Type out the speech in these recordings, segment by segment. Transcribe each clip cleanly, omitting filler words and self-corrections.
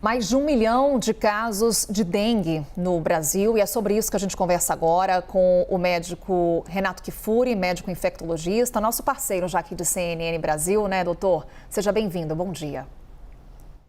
Mais de 1 milhão de casos de dengue no Brasil e é sobre isso que a gente conversa agora com o médico Renato Kifuri, médico infectologista, nosso parceiro já aqui de CNN Brasil, né, doutor? Seja bem-vindo, bom dia.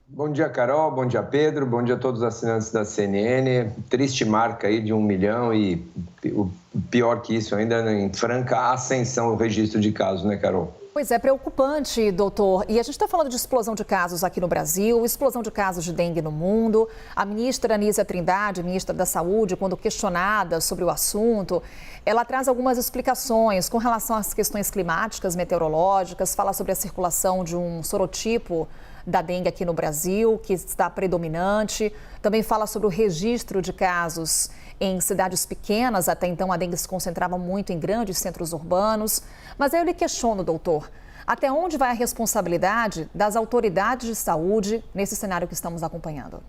Bom dia, Carol, bom dia, Pedro, bom dia a todos os assinantes da CNN. Triste marca aí de 1 milhão e o pior que isso ainda, em franca ascensão o registro de casos, né, Carol? Pois é, preocupante, doutor. E a gente está falando de explosão de casos aqui no Brasil, explosão de casos de dengue no mundo. A ministra Anísia Trindade, ministra da Saúde, quando questionada sobre o assunto, ela traz algumas explicações com relação às questões climáticas, meteorológicas, fala sobre a circulação de um sorotipo da dengue aqui no Brasil, que está predominante. Também fala sobre o registro de casos em cidades pequenas. Até então, a dengue se concentrava muito em grandes centros urbanos. Mas aí eu lhe questiono, doutor, até onde vai a responsabilidade das autoridades de saúde nesse cenário que estamos acompanhando?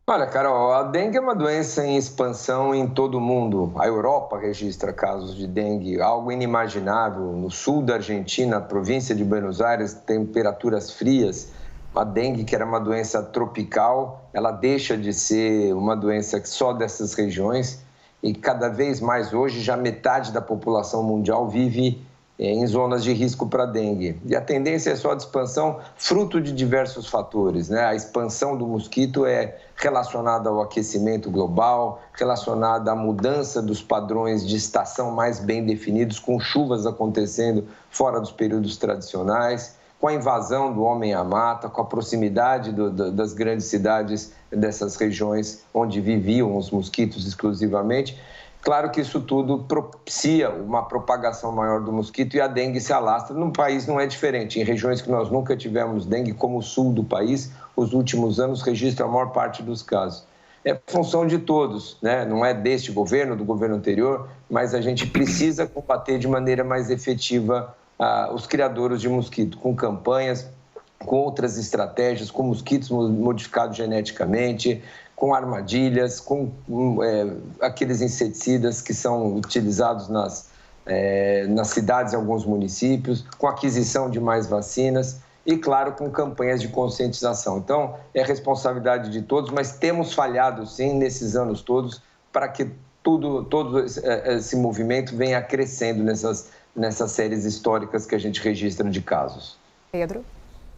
Olha, Carol, a dengue é uma doença em expansão em todo o mundo. A Europa registra casos de dengue, algo inimaginável. No sul da Argentina, província de Buenos Aires, temperaturas frias. A dengue, que era uma doença tropical, ela deixa de ser uma doença só dessas regiões e cada vez mais hoje já metade da população mundial vive em zonas de risco para dengue. E a tendência é só de expansão, fruto de diversos fatores, né? A expansão do mosquito é relacionada ao aquecimento global, relacionada à mudança dos padrões de estação mais bem definidos, com chuvas acontecendo fora dos períodos tradicionais, com a invasão do homem à mata, com a proximidade das grandes cidades dessas regiões onde viviam os mosquitos exclusivamente. Claro que isso tudo propicia uma propagação maior do mosquito e a dengue se alastra. No país não é diferente. Em regiões que nós nunca tivemos dengue, como o sul do país, os últimos anos registram a maior parte dos casos. É função de todos, né? Não é deste governo, do governo anterior, mas a gente precisa combater de maneira mais efetiva os criadouros de mosquito, com campanhas, com outras estratégias, com mosquitos modificados geneticamente, com armadilhas, com aqueles inseticidas que são utilizados nas cidades em alguns municípios, com aquisição de mais vacinas e, claro, com campanhas de conscientização. Então, é responsabilidade de todos, mas temos falhado, sim, nesses anos todos, para que todo esse movimento venha crescendo nessas séries históricas que a gente registra de casos. Pedro?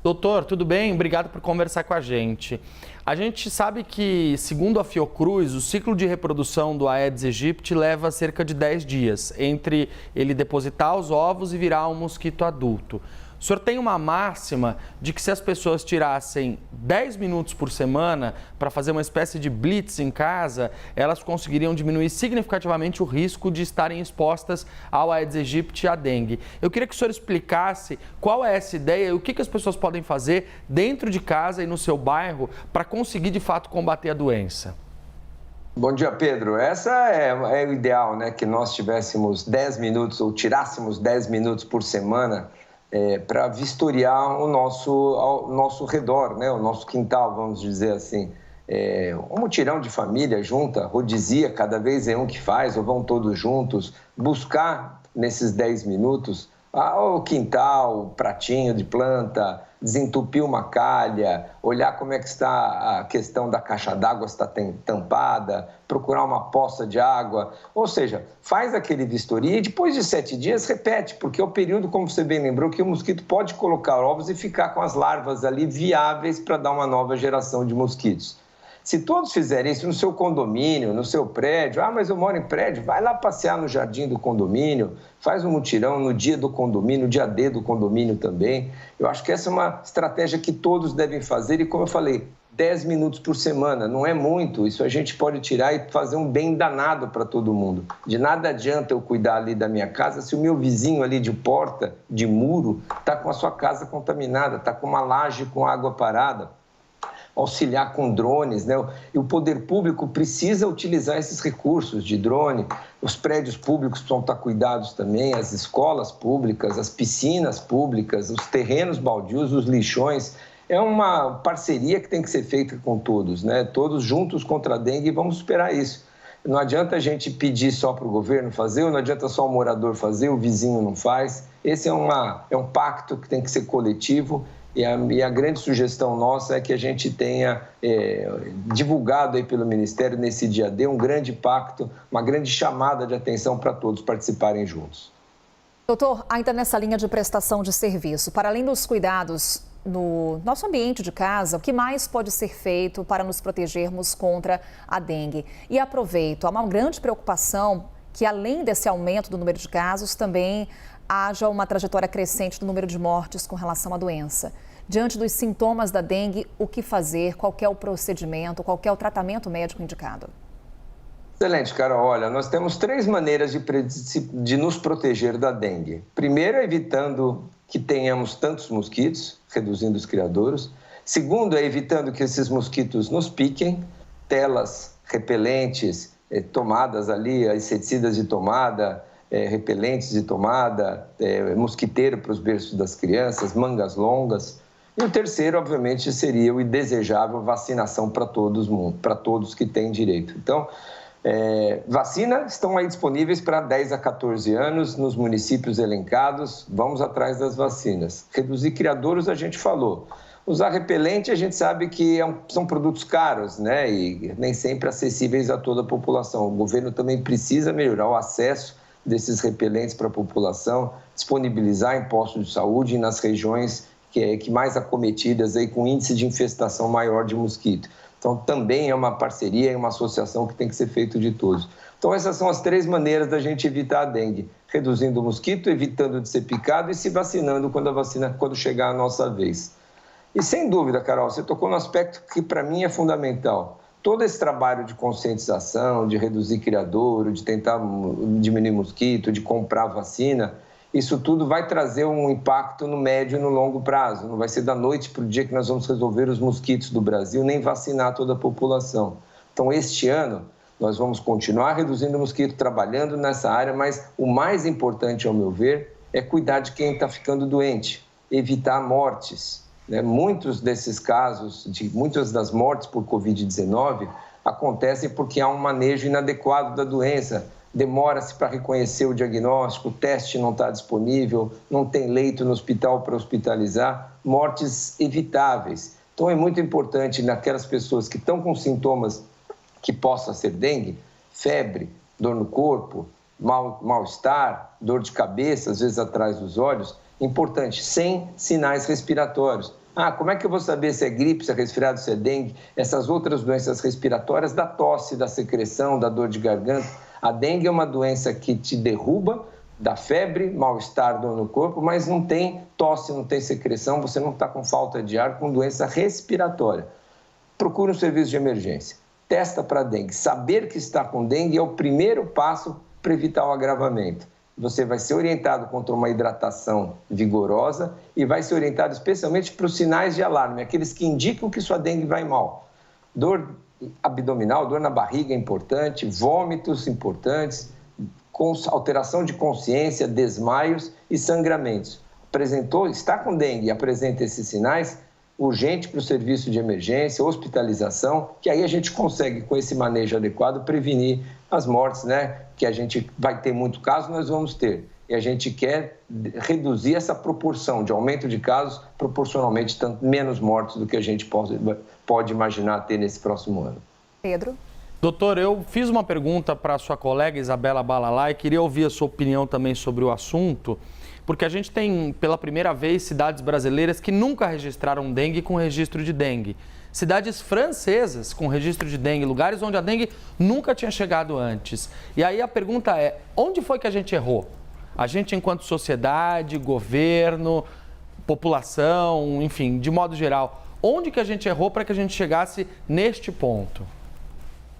Doutor, tudo bem? Obrigado por conversar com a gente. A gente sabe que, segundo a Fiocruz, o ciclo de reprodução do Aedes aegypti leva cerca de 10 dias, entre ele depositar os ovos e virar um mosquito adulto. O senhor tem uma máxima de que se as pessoas tirassem 10 minutos por semana para fazer uma espécie de blitz em casa, elas conseguiriam diminuir significativamente o risco de estarem expostas ao Aedes aegypti e à dengue. Eu queria que o senhor explicasse qual é essa ideia e o que as pessoas podem fazer dentro de casa e no seu bairro para conseguir, de fato, combater a doença. Bom dia, Pedro. Essa é o ideal, né? Que nós tivéssemos 10 minutos ou tirássemos 10 minutos por semana para vistoriar o nosso redor, né? O nosso quintal, vamos dizer assim. Um mutirão de família junta, rodizia, cada vez é um que faz, ou vão todos juntos, buscar nesses 10 minutos o quintal, o pratinho de planta, desentupir uma calha, olhar como é que está a questão da caixa d'água, se está tampada, procurar uma poça de água. Ou seja, faz aquele vistoria e depois de 7 dias repete, porque é o período, como você bem lembrou, que o mosquito pode colocar ovos e ficar com as larvas ali viáveis para dar uma nova geração de mosquitos. Se todos fizerem isso no seu condomínio, no seu prédio, mas eu moro em prédio, vai lá passear no jardim do condomínio, faz um mutirão no dia do condomínio, no dia D do condomínio também. Eu acho que essa é uma estratégia que todos devem fazer e, como eu falei, 10 minutos por semana, não é muito, isso a gente pode tirar e fazer um bem danado para todo mundo. De nada adianta eu cuidar ali da minha casa se o meu vizinho ali de porta, de muro, está com a sua casa contaminada, está com uma laje com água parada. Auxiliar com drones, né? E o poder público precisa utilizar esses recursos de drone. Os prédios públicos precisam estar cuidados também, as escolas públicas, as piscinas públicas, os terrenos baldios, os lixões. É uma parceria que tem que ser feita com todos, né? Todos juntos contra a dengue e vamos superar isso. Não adianta a gente pedir só para o governo fazer, não adianta só o morador fazer, o vizinho não faz. Esse é um pacto que tem que ser coletivo E a grande sugestão nossa é que a gente tenha divulgado aí pelo Ministério nesse dia D um grande pacto, uma grande chamada de atenção para todos participarem juntos. Doutor, ainda nessa linha de prestação de serviço, para além dos cuidados no nosso ambiente de casa, o que mais pode ser feito para nos protegermos contra a dengue? E aproveito, há uma grande preocupação que, além desse aumento do número de casos, também haja uma trajetória crescente do número de mortes com relação à doença. Diante dos sintomas da dengue, o que fazer? Qual é o procedimento? Qual é o tratamento médico indicado? Excelente, Carol. Olha, nós temos 3 maneiras de nos proteger da dengue. Primeiro, evitando que tenhamos tantos mosquitos, reduzindo os criadouros. Segundo, é evitando que esses mosquitos nos piquem, telas repelentes, tomadas ali, inseticidas de tomada, repelentes de tomada, mosquiteiro para os berços das crianças, mangas longas. E o terceiro, obviamente, seria o indesejável vacinação para todos que têm direito. Então, vacina estão aí disponíveis para 10 a 14 anos nos municípios elencados. Vamos atrás das vacinas. Reduzir criadouros, a gente falou. Usar repelente, a gente sabe que são produtos caros, né? E nem sempre acessíveis a toda a população. O governo também precisa melhorar o acesso desses repelentes para a população, disponibilizar em postos de saúde e nas regiões que mais acometidas aí, com índice de infestação maior de mosquito. Então, também é uma parceria e uma associação que tem que ser feito de todos. Então, essas são as 3 maneiras da gente evitar a dengue. Reduzindo o mosquito, evitando de ser picado e se vacinando quando chegar a nossa vez. E, sem dúvida, Carol, você tocou no aspecto que, para mim, é fundamental. Todo esse trabalho de conscientização, de reduzir criadouro, de tentar diminuir mosquito, de comprar vacina, isso tudo vai trazer um impacto no médio e no longo prazo. Não vai ser da noite para o dia que nós vamos resolver os mosquitos do Brasil, nem vacinar toda a população. Então, este ano, nós vamos continuar reduzindo o mosquito, trabalhando nessa área, mas o mais importante, ao meu ver, é cuidar de quem está ficando doente, evitar mortes. Muitos desses casos, muitas das mortes por Covid-19, acontecem porque há um manejo inadequado da doença. Demora-se para reconhecer o diagnóstico, o teste não está disponível, não tem leito no hospital para hospitalizar, mortes evitáveis. Então, é muito importante naquelas pessoas que estão com sintomas que possa ser dengue, febre, dor no corpo, mal-estar, dor de cabeça, às vezes atrás dos olhos, importante, sem sinais respiratórios. Como é que eu vou saber se é gripe, se é resfriado, se é dengue? Essas outras doenças respiratórias, da tosse, da secreção, da dor de garganta. A dengue é uma doença que te derruba, dá febre, mal-estar, dor no corpo, mas não tem tosse, não tem secreção, você não está com falta de ar, com doença respiratória. Procure um serviço de emergência. Testa para dengue. Saber que está com dengue é o primeiro passo para evitar o agravamento. Você vai ser orientado contra uma hidratação vigorosa e vai ser orientado especialmente para os sinais de alarme, aqueles que indicam que sua dengue vai mal. Dor abdominal, dor na barriga é importante, vômitos importantes, alteração de consciência, desmaios e sangramentos. Está com dengue e apresenta esses sinais, urgente para o serviço de emergência, hospitalização, que aí a gente consegue, com esse manejo adequado, prevenir as mortes, né? Que a gente vai ter muito caso, nós vamos ter. E a gente quer reduzir essa proporção de aumento de casos, proporcionalmente menos mortes do que a gente pode imaginar ter nesse próximo ano. Pedro? Doutor, eu fiz uma pergunta para a sua colega Isabela Balalá e queria ouvir a sua opinião também sobre o assunto, porque a gente tem, pela primeira vez, cidades brasileiras que nunca registraram dengue com registro de dengue. Cidades francesas com registro de dengue, lugares onde a dengue nunca tinha chegado antes. E aí a pergunta é, onde foi que a gente errou? A gente, enquanto sociedade, governo, população, enfim, de modo geral, onde que a gente errou para que a gente chegasse neste ponto?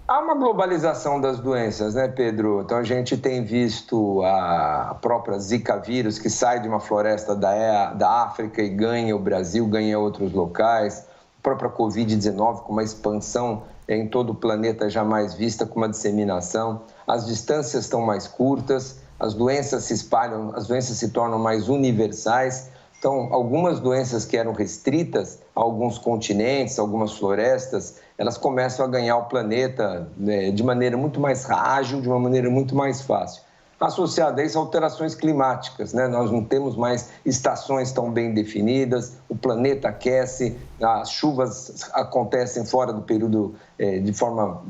Há uma globalização das doenças, né, Pedro? Então, a gente tem visto a própria Zika vírus, que sai de uma floresta da África e ganha o Brasil, ganha outros locais. A própria Covid-19, com uma expansão em todo o planeta jamais vista, com uma disseminação. As distâncias estão mais curtas, as doenças se espalham, as doenças se tornam mais universais. Então, algumas doenças que eram restritas a alguns continentes, algumas florestas, elas começam a ganhar o planeta de maneira muito mais ágil, de uma maneira muito mais fácil. associado a isso alterações climáticas, né? Nós não temos mais estações tão bem definidas, o planeta aquece, as chuvas acontecem fora do período, de forma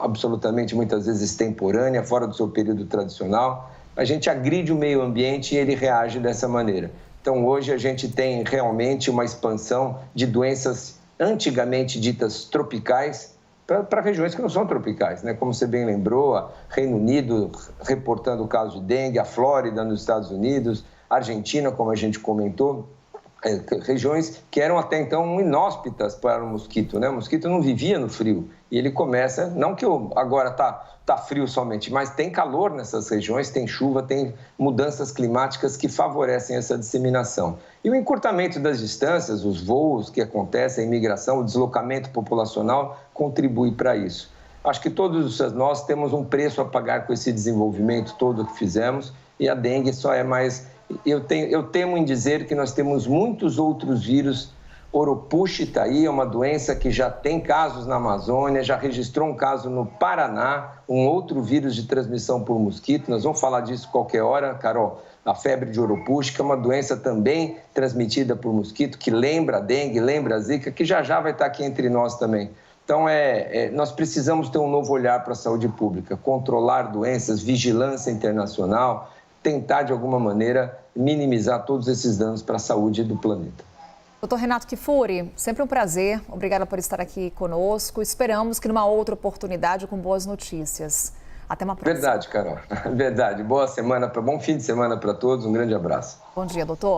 absolutamente, muitas vezes, extemporânea, fora do seu período tradicional. A gente agride o meio ambiente e ele reage dessa maneira. Então, hoje a gente tem realmente uma expansão de doenças antigamente ditas tropicais para regiões que não são tropicais, né? Como você bem lembrou, Reino Unido reportando o caso de dengue, a Flórida nos Estados Unidos, a Argentina, como a gente comentou, regiões que eram até então inóspitas para o mosquito, né? O mosquito não vivia no frio e ele começa, não que agora tá frio somente, mas tem calor nessas regiões, tem chuva, tem mudanças climáticas que favorecem essa disseminação. E o encurtamento das distâncias, os voos que acontecem, a imigração, o deslocamento populacional contribui para isso. Acho que todos nós temos um preço a pagar com esse desenvolvimento todo que fizemos e a dengue só é mais... Eu temo em dizer que nós temos muitos outros vírus. Oropouche está aí, é uma doença que já tem casos na Amazônia, já registrou um caso no Paraná, um outro vírus de transmissão por mosquito. Nós vamos falar disso qualquer hora, Carol. A febre de Oropouche, que é uma doença também transmitida por mosquito, que lembra a dengue, lembra a zika, que já vai estar aqui entre nós também. Então, nós precisamos ter um novo olhar para a saúde pública, controlar doenças, vigilância internacional, tentar, de alguma maneira, minimizar todos esses danos para a saúde do planeta. Doutor Renato Kifuri, sempre um prazer. Obrigada por estar aqui conosco. Esperamos que numa outra oportunidade com boas notícias. Até uma próxima. Verdade, Carol. Verdade. Boa semana, bom fim de semana para todos. Um grande abraço. Bom dia, doutor.